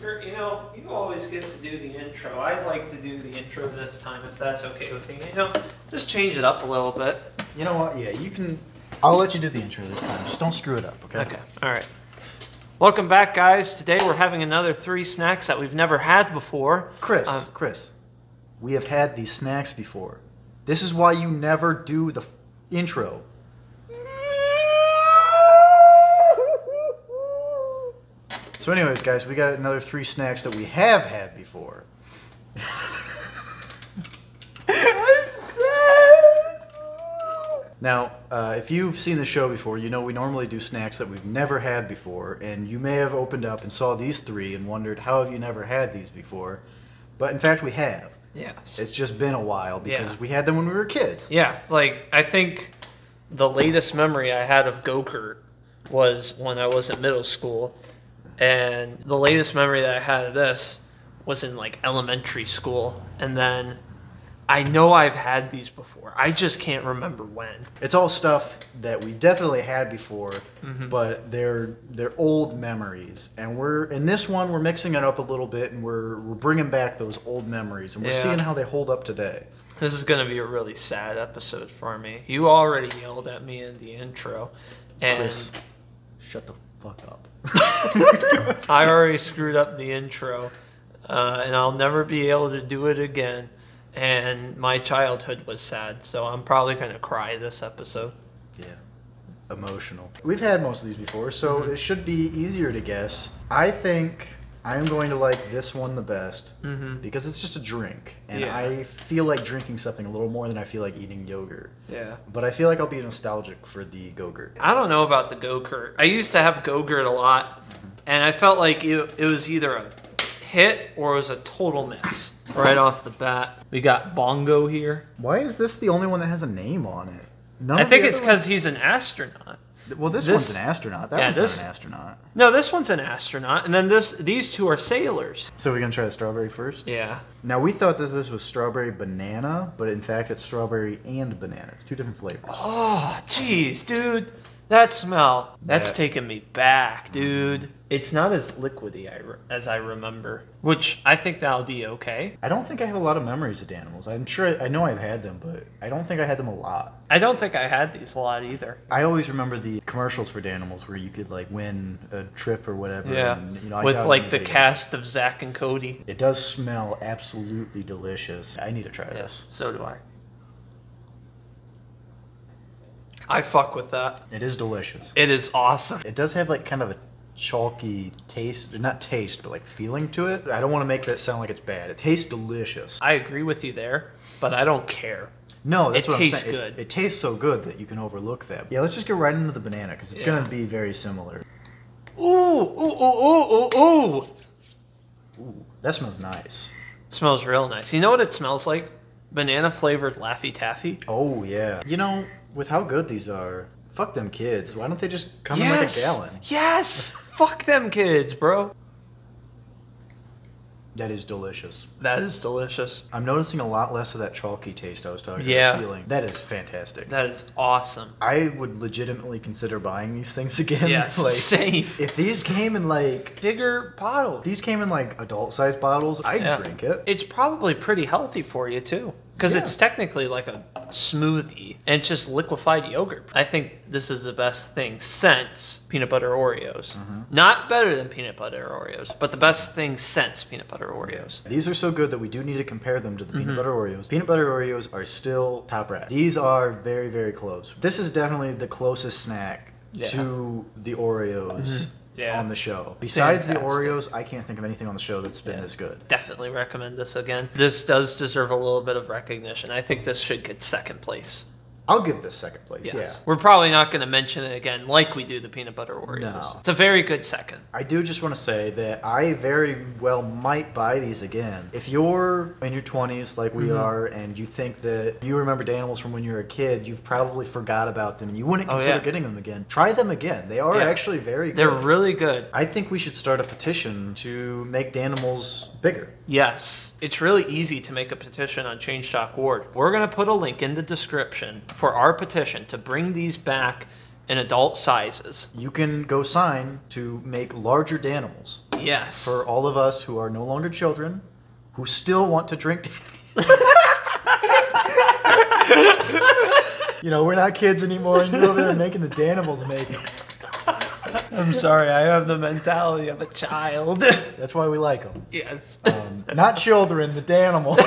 Kurt, you know, you always get to do the intro. I'd like to do the intro this time, if that's okay with you. You know, just change it up a little bit. You know what? Yeah, you can. I'll let you do the intro this time. Just don't screw it up, okay? Okay, all right. Welcome back, guys. Today we're having another 3 snacks that we've never had before. Chris, we have had these snacks before. This is why you never do the intro. So anyways, guys, we got another 3 snacks that we have had before. I'm sad. Now, if you've seen the show before, you know we normally do snacks that we've never had before, and you may have opened up and saw these 3 and wondered, how have you never had these before? But in fact, we have. Yes. It's just been a while because we had them when we were kids. Yeah, like, I think the latest memory I had of Go-Kurt was when I was in middle school. And the latest memory that I had of this was in, like, elementary school. And then I know I've had these before. I just can't remember when. It's all stuff that we definitely had before, but they're old memories. And in this one, we're mixing it up a little bit, and we're bringing back those old memories, and we're seeing how they hold up today. This is going to be a really sad episode for me. You already yelled at me in the intro. And Chris, shut the fuck up. I already screwed up the intro, and I'll never be able to do it again. And my childhood was sad, so I'm probably going to cry this episode. Yeah, emotional. We've had most of these before, so it should be easier to guess. I think I'm going to like this one the best because it's just a drink, and I feel like drinking something a little more than I feel like eating yogurt. Yeah. But I feel like I'll be nostalgic for the Go-Gurt. I don't know about the Go-Kurt. I used to have Go-Gurt a lot, and I felt like it was either a hit or it was a total miss right off the bat. We got Bongo here. Why is this the only one that has a name on it? I think it's because he's an astronaut. Well, this one's an astronaut. That one's not an astronaut. No, this one's an astronaut, and then these 2 are sailors. So we're gonna try the strawberry first? Yeah. Now we thought that this was strawberry banana, but in fact it's strawberry and banana. It's 2 different flavors. Oh, jeez, dude. That smell. That's taking me back, dude. It's not as liquidy as I remember, which I think that'll be okay. I don't think I have a lot of memories of Danimals. I'm sure I know I've had them, but I don't think I had them a lot. I don't think I had these a lot either. I always remember the commercials for Danimals where you could like win a trip or whatever. Yeah, and, you know, with like the cast of Zach and Cody. It does smell absolutely delicious. I need to try this. So do I. I fuck with that. It is delicious. It is awesome. It does have like kind of a chalky taste, not taste, but like feeling to it. I don't want to make that sound like it's bad. It tastes delicious. I agree with you there, but I don't care. No, that's what I'm saying. It tastes good. It tastes so good that you can overlook that. Yeah, let's just get right into the banana because it's going to be very similar. Ooh, ooh, ooh, ooh, ooh, ooh. Ooh, that smells nice. It smells real nice. You know what it smells like? Banana flavored Laffy Taffy. Oh, yeah. You know, with how good these are, fuck them kids. Why don't they just come in like a gallon? Yes! Fuck them kids, bro. That is delicious. That is delicious. I'm noticing a lot less of that chalky taste I was talking about feeling. That is fantastic. That is awesome. I would legitimately consider buying these things again. Yes, like, same. If these came in like... bigger bottles. If these came in like adult-sized bottles, I'd drink it. It's probably pretty healthy for you, too. Because it's technically like a smoothie, and it's just liquefied yogurt. I think this is the best thing since peanut butter Oreos. Not better than peanut butter Oreos, but the best thing since peanut butter Oreos. These are so good that we do need to compare them to the peanut butter Oreos. Peanut butter Oreos are still top ranked. These are very, very close. This is definitely the closest snack to the Oreos. On the show. Besides the Oreos, I can't think of anything on the show that's been this good. Definitely recommend this again. This does deserve a little bit of recognition. I think this should get 2nd place. I'll give this 2nd place, yeah. We're probably not going to mention it again like we do the peanut butter Oreos. No. It's a very good 2nd. I do just want to say that I very well might buy these again. If you're in your 20s like we are and you think that you remember Danimals from when you were a kid, you've probably forgot about them and you wouldn't consider getting them again. Try them again. They are actually very good. They're really good. I think we should start a petition to make Danimals bigger. Yes. It's really easy to make a petition on Change.org. We're going to put a link in the description for our petition to bring these back in adult sizes. You can go sign to make larger Danimals. Yes. For all of us who are no longer children, who still want to drink. You know, we're not kids anymore, and you're over there making the Danimals make it. I'm sorry, I have the mentality of a child. That's why we like them. Yes. Not children, the Danimals.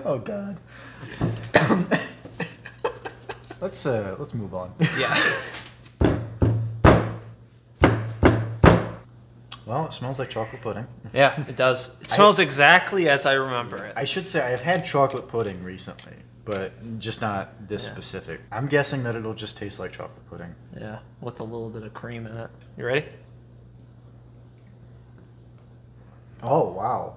Oh God. Let's move on. Yeah. Well, it smells like chocolate pudding. Yeah, it does. It smells exactly as I remember it. I should say I've had chocolate pudding recently, but just not this specific. I'm guessing that it'll just taste like chocolate pudding. Yeah, with a little bit of cream in it. You ready? Oh, wow.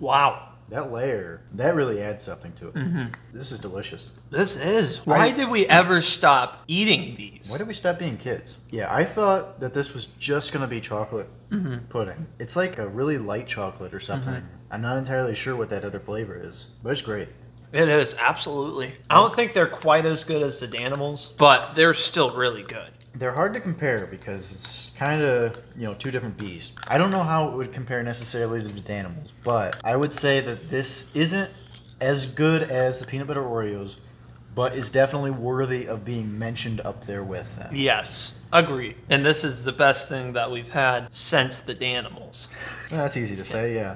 Wow. That layer, that really adds something to it. Mm-hmm. This is delicious. This is. Why did we ever stop eating these? Why did we stop being kids? Yeah, I thought that this was just going to be chocolate pudding. It's like a really light chocolate or something. Mm-hmm. I'm not entirely sure what that other flavor is, but it's great. It is, absolutely. I don't think they're quite as good as the Danimals, but they're still really good. They're hard to compare because it's kind of, you know, two different beasts. I don't know how it would compare necessarily to the Danimals, but I would say that this isn't as good as the peanut butter Oreos, but is definitely worthy of being mentioned up there with them. Yes, agree. And this is the best thing that we've had since the Danimals. Well, that's easy to say, yeah.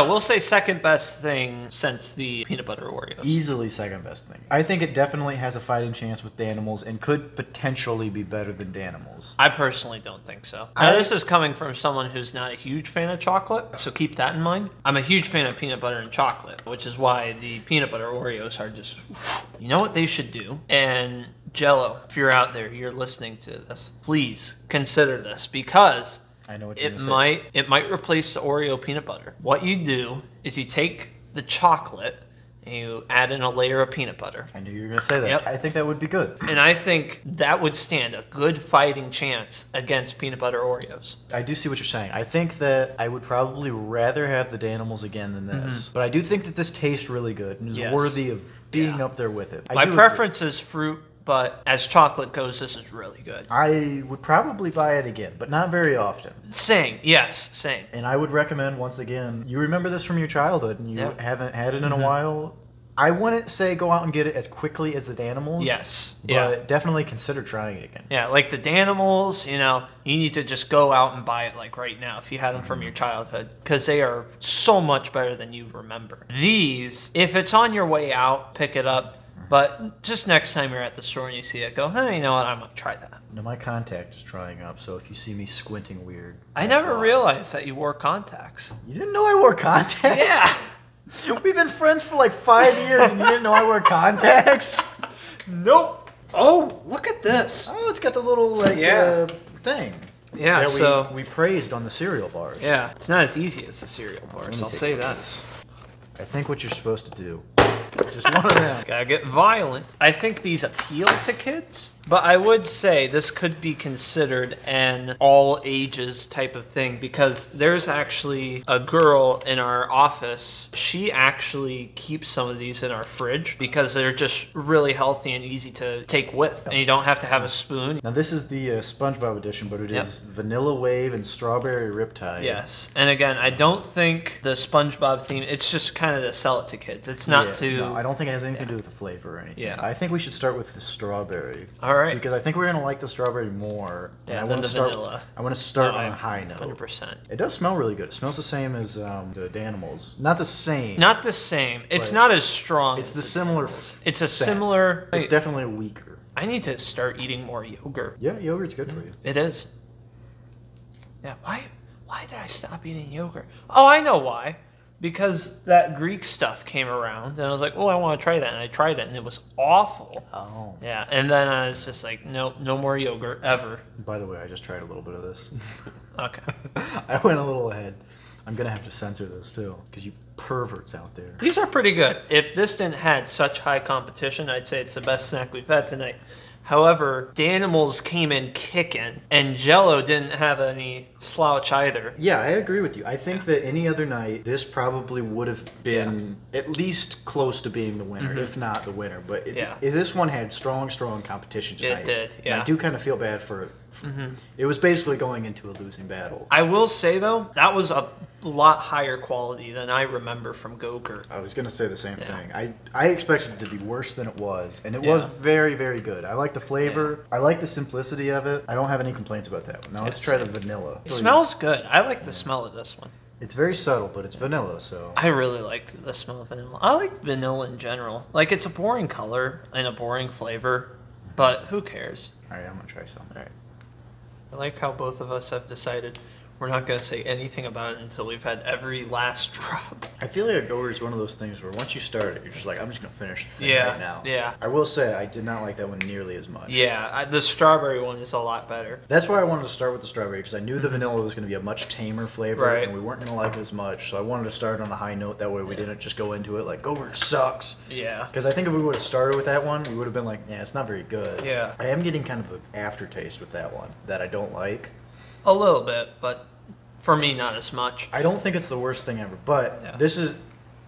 We'll say second best thing since the peanut butter Oreos. Easily second best thing. I think it definitely has a fighting chance with Danimals and could potentially be better than Danimals. I personally don't think so. Now, this is coming from someone who's not a huge fan of chocolate, so keep that in mind. I'm a huge fan of peanut butter and chocolate, which is why the peanut butter Oreos are just... You know what they should do? And Jello, if you're out there, you're listening to this, please consider this, because... I know what you're it might replace the Oreo peanut butter. What you do is you take the chocolate and you add in a layer of peanut butter. I knew you were going to say that. Yep. I think that would be good. And I think that would stand a good fighting chance against peanut butter Oreos. I do see what you're saying. I think that I would probably rather have the Danimals again than this. But I do think that this tastes really good and is worthy of being up there with it. My preference is fruit. But as chocolate goes, this is really good. I would probably buy it again, but not very often. Same. Yes, same. And I would recommend, once again, you remember this from your childhood and you haven't had it in a while. I wouldn't say go out and get it as quickly as the Danimals. Yes. But definitely consider trying it again. Yeah, like the Danimals, you know, you need to just go out and buy it like right now if you had them from your childhood, because they are so much better than you remember. These, if it's on your way out, pick it up. But just next time you're at the store and you see it, go, hey, you know what, I'm going to try that. Now, my contact is drying up, so if you see me squinting weird... I never realized that you wore contacts. You didn't know I wore contacts? Yeah. We've been friends for like 5 years and you didn't know I wear contacts? Nope. Oh, look at this. Oh, it's got the little, like, thing. Yeah, that so... we praised on the cereal bars. Yeah, it's not as easy as the cereal bars, I'll say that. I think what you're supposed to do... Just one of them. Gotta get violent. I think these appeal to kids, but I would say this could be considered an all ages type of thing, because there's actually a girl in our office. She actually keeps some of these in our fridge because they're just really healthy and easy to take with, and you don't have to have a spoon. Now this is the SpongeBob edition, but it is Vanilla Wave and Strawberry Riptide. Yes, and again, I don't think the SpongeBob theme, it's just kind of to sell it to kids. It's not to... No, I don't think it has anything to do with the flavor or anything. Yeah. I think we should start with the strawberry. All right. Because I think we're going to like the strawberry more. Yeah, than the vanilla. I want to start on a high note. 100%. It does smell really good. It smells the same as the Danimals. Not the same. Not the same. It's not as strong. It's the similar. It's a similar... It's definitely weaker. I need to start eating more yogurt. Yeah, yogurt's good for you. It is. Yeah, why did I stop eating yogurt? Oh, I know why. Because that Greek stuff came around, and I was like, oh, I want to try that. And I tried it, and it was awful. Oh. Yeah, and then I was just like, no more yogurt, ever. By the way, I just tried a little bit of this. Okay. I went a little ahead. I'm going to have to censor this, too, because you perverts out there. These are pretty good. If this didn't had such high competition, I'd say it's the best snack we've had tonight. However, Danimals came in kicking, and Jello didn't have any slouch either. Yeah, I agree with you. I think that any other night, this probably would have been at least close to being the winner, if not the winner. But this one had strong competition tonight. It did, yeah. And I do kind of feel bad for It was basically going into a losing battle. I will say, though, that was a lot higher quality than I remember from Gokurt. I was going to say the same thing. I expected it to be worse than it was, and it was very, very good. I like the flavor. I like the simplicity of it. I don't have any complaints about that one. Now let's try the vanilla. It smells good. I like the smell of this one. It's very subtle, but it's vanilla, so... I really liked the smell of vanilla. I like vanilla in general. Like, it's a boring color and a boring flavor, but who cares? All right, I'm going to try some. All right. I like how both of us have decided we're not going to say anything about it until we've had every last drop. I feel like a Gokurt is one of those things where once you start it, you're just like, I'm just going to finish the thing right now. Yeah. I will say, I did not like that one nearly as much. Yeah, the strawberry one is a lot better. That's why I wanted to start with the strawberry, because I knew the vanilla was going to be a much tamer flavor, and we weren't going to like it as much, so I wanted to start on a high note. That way we didn't just go into it like, Gokurt sucks. Yeah. Because I think if we would have started with that one, we would have been like, yeah, it's not very good. Yeah. I am getting kind of an aftertaste with that one that I don't like. A little bit, but for me, not as much. I don't think it's the worst thing ever, but this is...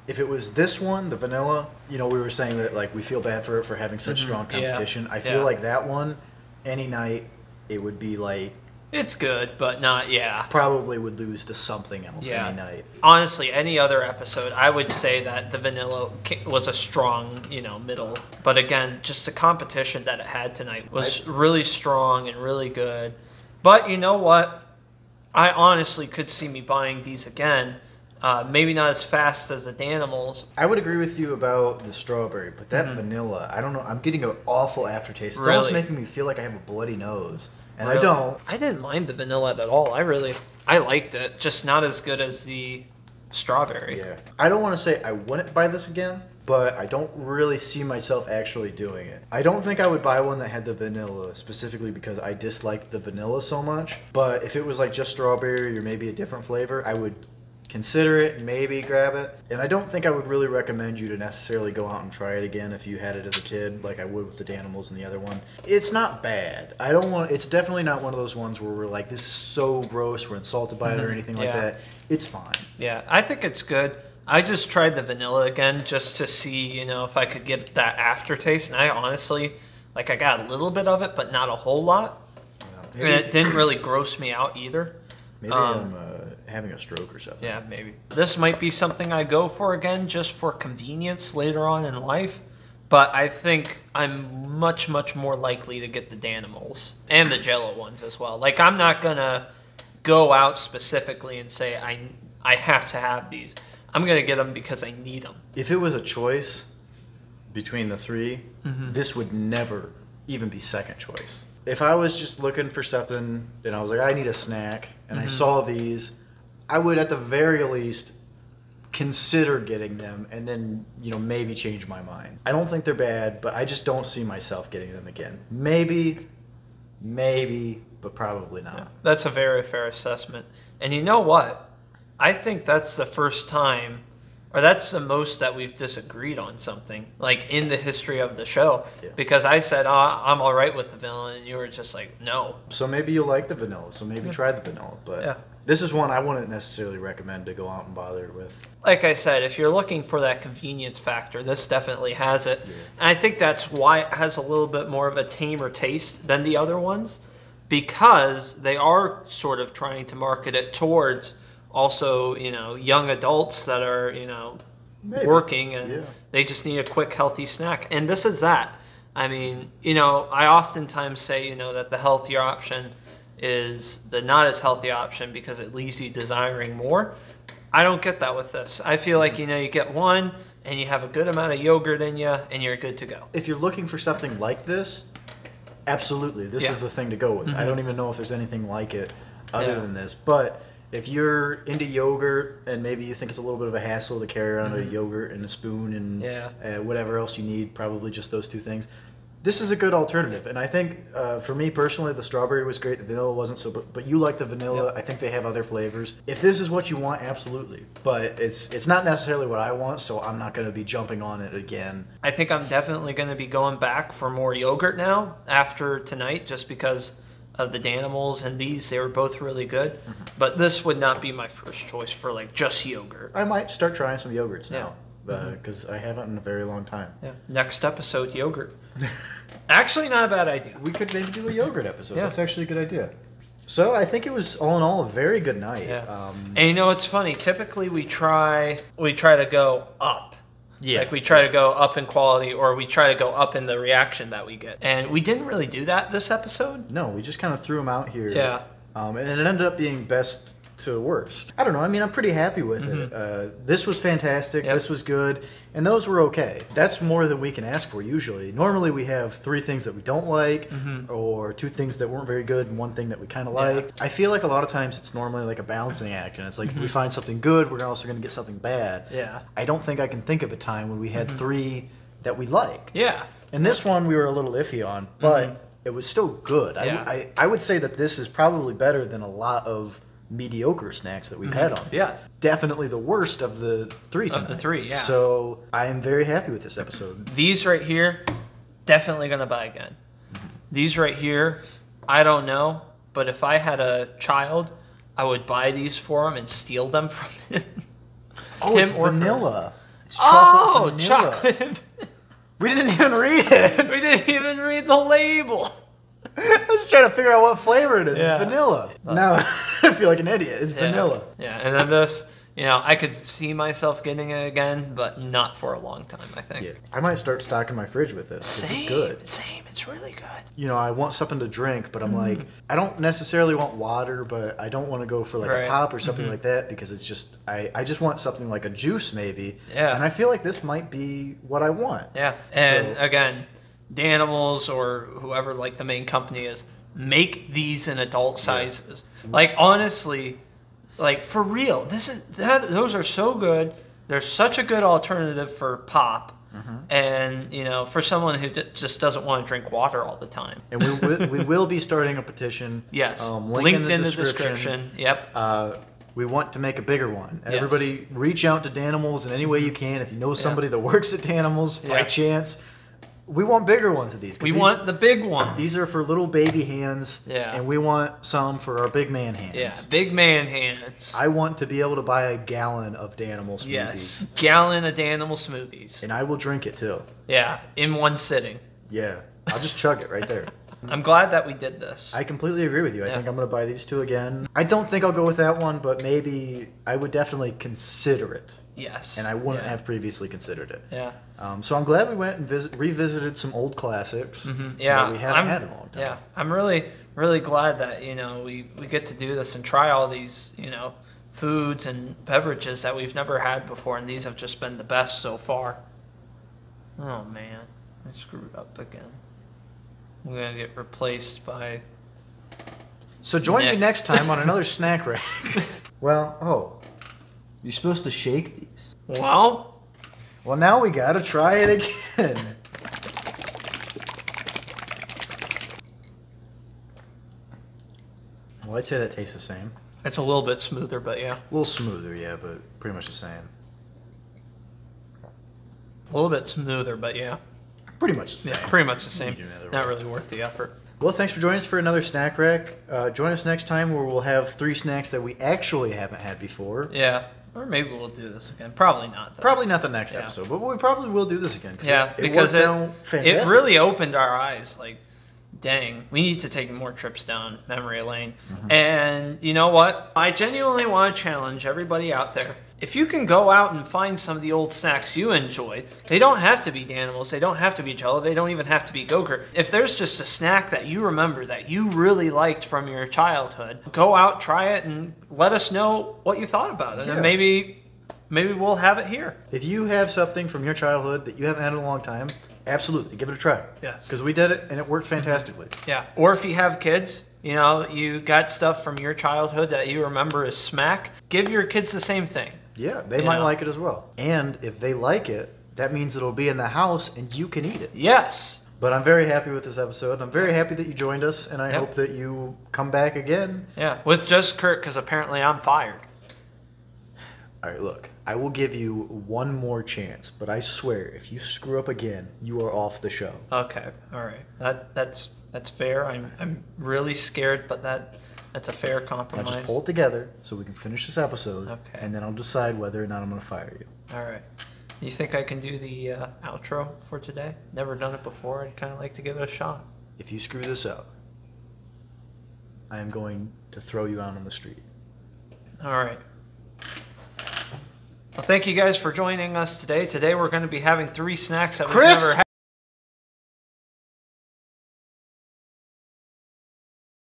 If it was this one, the vanilla, you know, we were saying that, like, we feel bad for it for having such strong competition. I feel like that one, any night, it would be like... It's good, but not, probably would lose to something else any night. Honestly, any other episode, I would say that the vanilla was a strong, middle. But again, just the competition that it had tonight was really strong and really good. But you know what? I honestly could see me buying these again. Maybe not as fast as the Danimals. I would agree with you about the strawberry, but that vanilla, I don't know. I'm getting an awful aftertaste. It's Really? almost making me feel like I have a bloody nose. And I don't. I didn't mind the vanilla at all. I liked it. Just not as good as the strawberry. Yeah. I don't want to say I wouldn't buy this again, but I don't really see myself actually doing it. I don't think I would buy one that had the vanilla, specifically because I disliked the vanilla so much. But if it was like just strawberry or maybe a different flavor, I would consider it and maybe grab it. And I don't think I would really recommend you to necessarily go out and try it again if you had it as a kid, like I would with the Danimals and the other one. It's not bad. It's definitely not one of those ones where we're like, this is so gross, we're insulted by it or anything like that. It's fine. Yeah, I think it's good. I just tried the vanilla again just to see, if I could get that aftertaste. And I honestly, I got a little bit of it, but not a whole lot. And it didn't really gross me out either. Maybe I'm having a stroke or something. Yeah, maybe. This might be something I go for again just for convenience later on in life. But I think I'm much, much more likely to get the Danimals and the Jello ones as well. I'm not going to go out specifically and say I have to have these. I'm going to get them because I need them. If it was a choice between the three, this would never even be second choice. If I was just looking for something and I was like, I need a snack, and I saw these, I would at the very least consider getting them and then, maybe change my mind. I don't think they're bad, but I just don't see myself getting them again. Maybe, but probably not. Yeah, that's a very fair assessment. And you know what? I think that's the first time, or that's the most that we've disagreed on something, in the history of the show. Yeah. Because I said, I'm all right with the vanilla, and you were just like, no. So maybe you like the vanilla, so maybe try the vanilla. But this is one I wouldn't necessarily recommend to go out and bother with. Like I said, if you're looking for that convenience factor, this definitely has it. Yeah. And I think that's why it has a little bit more of a tamer taste than the other ones, because they are sort of trying to market it towards also, young adults that are, working and they just need a quick, healthy snack. And this is that. I mean, I oftentimes say, that the healthier option is the not as healthy option because it leaves you desiring more. I don't get that with this. I feel like, you get one and you have a good amount of yogurt in you and you're good to go. If you're looking for something like this, absolutely, this is the thing to go with. I don't even know if there's anything like it other than this. But if you're into yogurt and maybe you think it's a little bit of a hassle to carry around a yogurt and a spoon and whatever else you need, probably just those two things, this is a good alternative. And I think for me personally, the strawberry was great. The vanilla wasn't so, but you like the vanilla. I think they have other flavors. If this is what you want, absolutely. But it's not necessarily what I want, so I'm not going to be jumping on it again. I think I'm definitely going to be going back for more yogurt now after tonight, just because of the Danimals and these. They were both really good. But this would not be my first choice for just yogurt. I might start trying some yogurts now. because I haven't in a very long time. Yeah. Next episode, yogurt. Actually, not a bad idea. We could maybe do a yogurt episode. Yeah. That's actually a good idea. So I think it was all in all a very good night. Yeah. And you know, it's funny. Typically, we try to go up. Yeah. Like we try to go up in quality, or we try to go up in the reaction that we get. And we didn't really do that this episode. No, we just kind of threw them out here. Yeah. And it ended up being best to worst. I don't know. I mean, I'm pretty happy with it. This was fantastic. Yep. This was good. And those were okay. That's more than we can ask for usually. Normally we have 3 things that we don't like, or 2 things that weren't very good and 1 thing that we kind of liked. I feel like a lot of times it's normally like a balancing act. And it's like if we find something good, we're also going to get something bad. Yeah. I don't think I can think of a time when we had 3 that we liked. Yeah. And this one we were a little iffy on, but it was still good. Yeah. I would say that this is probably better than a lot of mediocre snacks that we've had on. Yeah. Definitely the worst of the 3 tonight. Of the 3, yeah. So I am very happy with this episode. These right here, definitely going to buy again. These right here, I don't know, but if I had a child, I would buy these for him and steal them from him. Oh, it's vanilla. It's chocolate vanilla. Chocolate. We didn't even read it. We didn't even read the label. I was trying to figure out what flavor it is. Yeah. It's vanilla. Now I feel like an idiot. It's vanilla. Yeah, and then this, you know, I could see myself getting it again, but not for a long time, I think. Yeah. I might start stocking my fridge with this. Same. It's good. Same. It's really good. You know, I want something to drink, but I'm like, I don't necessarily want water, but I don't want to go for like a pop or something like that because it's just, I just want something like a juice maybe. Yeah. And I feel like this might be what I want. Yeah. And again, Danimals or whoever like the main company is, make these in adult sizes. Yeah. Like honestly, like for real, those are so good. They're such a good alternative for pop, and you know, for someone who just doesn't want to drink water all the time. And we will be starting a petition. Yes, linked in the description. Yep. We want to make a bigger one. Everybody, reach out to Danimals in any way you can. If you know somebody that works at Danimals by chance. We want bigger ones of these. We want the big ones. These are for little baby hands. Yeah. And we want some for our big man hands. Yeah, big man hands. I want to be able to buy a gallon of Danimal smoothies. Yes, gallon of Danimal smoothies. And I will drink it too. Yeah, in one sitting. Yeah, I'll just chug it right there. I'm glad that we did this. I completely agree with you. I think I'm going to buy these 2 again. I don't think I'll go with that one, but maybe I would definitely consider it. Yes. And I wouldn't have previously considered it. Yeah. So I'm glad we went and revisited some old classics. Yeah. That we haven't had in a long time. Yeah. I'm really, really glad that, you know, we get to do this and try all these, you know, foods and beverages that we've never had before, and these have just been the best so far. Oh, man. I screwed up again. I'm going to get replaced by... So join me next time on another snack rack. Well, you're supposed to shake these. Well, now we gotta try it again. Well, I'd say that tastes the same. It's a little bit smoother, but yeah. A little smoother, yeah, but pretty much the same. A little bit smoother, but yeah. Pretty much the same. Yeah, pretty much the same. Not really worth the effort. Well, thanks for joining us for another snack rack. Join us next time where we'll have 3 snacks that we actually haven't had before. Yeah. Or maybe we'll do this again. Probably not, though. Probably not the next episode, but we probably will do this again. Because it really opened our eyes. Like, dang, we need to take more trips down memory lane. And you know what? I genuinely want to challenge everybody out there. If you can go out and find some of the old snacks you enjoy, they don't have to be Danimals, they don't have to be Jello, they don't even have to be Go-Gurt. If there's just a snack that you remember that you really liked from your childhood, go out, try it, and let us know what you thought about it. Yeah. And maybe we'll have it here. If you have something from your childhood that you haven't had in a long time, absolutely, give it a try. Yes. Because we did it, and it worked fantastically. Yeah. Or if you have kids, you know, you got stuff from your childhood that you remember as smack, give your kids the same thing. Yeah, they might like it as well. And if they like it, that means it'll be in the house and you can eat it. Yes. But I'm very happy with this episode. I'm very happy that you joined us, and I hope that you come back again. Yeah, with just Kurt, because apparently I'm fired. All right, look, I will give you one more chance, but I swear, if you screw up again, you are off the show. Okay, all right. That's fair. I'm really scared, but that's a fair compromise. Now just pull it together so we can finish this episode, okay. And then I'll decide whether or not I'm going to fire you. All right. You think I can do the outro for today? Never done it before. I'd kind of like to give it a shot. If you screw this up, I am going to throw you out on the street. All right. Well, thank you guys for joining us today. Today we're going to be having 3 snacks that we've never had.